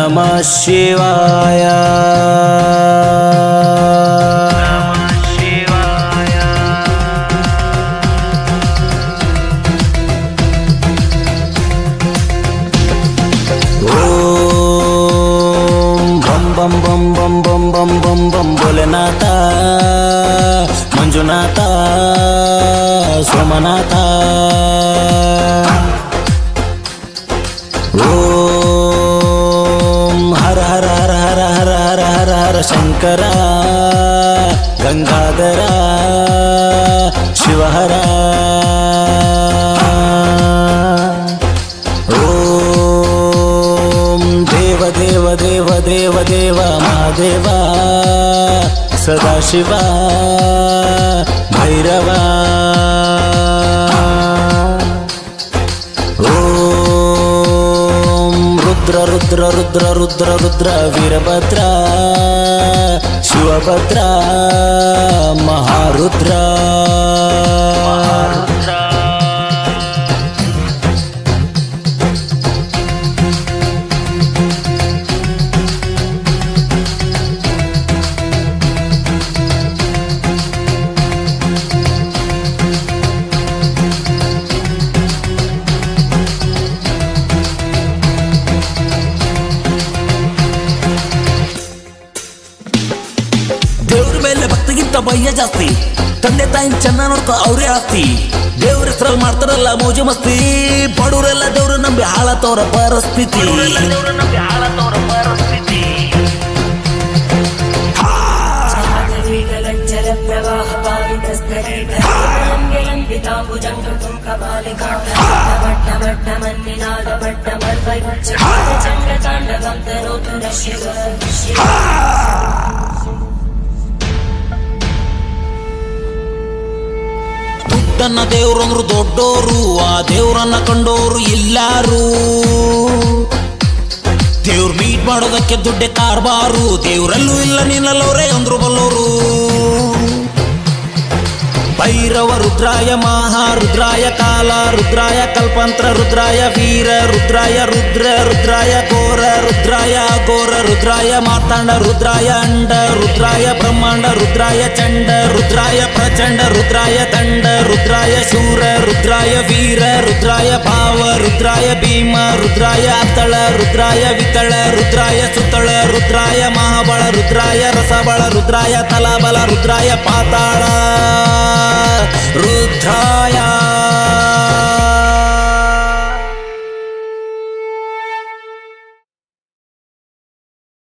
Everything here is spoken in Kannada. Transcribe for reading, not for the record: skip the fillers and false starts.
ನಮಃ ಶಿವಾಯ बम बम बम बम बम बम बम भोलेनाथ मंजुनाथ सोमनाथ ओम हर हर हर हर हर हर हर हर शंकर गंगाधर शिवहर देव देव देव देव महादेव सदाशिव भैरव ओम रुद्र रुद्र रुद्र रुद्र रुद्र वीरभद्र शिवभद्र महारुद्र ಭಯ ಜಾಸ್ತಿ ತಂದೆ ತಾಯಿ ಚೆನ್ನಾಗಿ ನೋಡ್ಕೊ ಅವರೇ ಆಸ್ತಿ ದೇವ್ರ ಹೆಸರಲ್ಲಿ ಮಾಡ್ತಾರಲ್ಲ ಮೋಜು ಮಸ್ತಿ ಬಡವರೆಲ್ಲ ದೇವ್ರು ನಂಬಿ ಹಾಳತವ್ರ ಪರಿಸ್ಥಿತಿ ತನ್ನ ದೇವ್ರಂದ್ರು ದೊಡ್ಡೋರು ಆ ದೇವ್ರನ್ನ ಕಂಡೋರು ಇಲ್ಲಾರು ದೇವ್ರ ಮೀಟ್ ಮಾಡೋದಕ್ಕೆ ದುಡ್ಡೆ ಕಾರ್ಬಾರು ದೇವ್ರಲ್ಲೂ ಇಲ್ಲ ನೀನಲ್ಲವ್ರೆ ಅಂದ್ರು ಬಲ್ಲೋರು ಭೈರವ ರುದ್ರಾಯ ಮಹಾರುದ್ರಾಯ ಕಾಲ ರುದ್ರಾಯ ಕಲ್ಪಂತ್ರ ರುದ್ರಾಯ ವೀರ ರುದ್ರಾಯ ರುದ್ರ ರುದ್ರಾಯ ಘೋರ ರುದ್ರಾಯ ಘೋರ ರುದ್ರಾಯ ಮಾರ್ತಾಂಡ ರುದ್ರಾಯ ಅಂಡ ರುದ್ರಾಯ ಬ್ರಹ್ಮಾಂಡ ರುದ್ರಾಯ ಚಂಡ ರುದ್ರಾಯ ಪ್ರಚಂಡ ರುದ್ರಾಯ ದಂಡ ರುದ್ರಾಯ ಶೂರ ರುದ್ರಾಯ ವೀರ ರುದ್ರಾಯ ಭಾವ ರುದ್ರಾಯ ಭೀಮ ರುದ್ರಾಯ ಅತಳ ರುದ್ರಾಯ ವಿತಳ ರುದ್ರಾಯ ಸುತಳ ರುದ್ರಾಯ ಮಹಾಬಳ ರುದ್ರಾಯ ರಸಬಳ ರುದ್ರಾಯ ತಲಾಬಲ ರುದ್ರಾಯ ಪಾತಾಳ ರುದ್ರಾಯ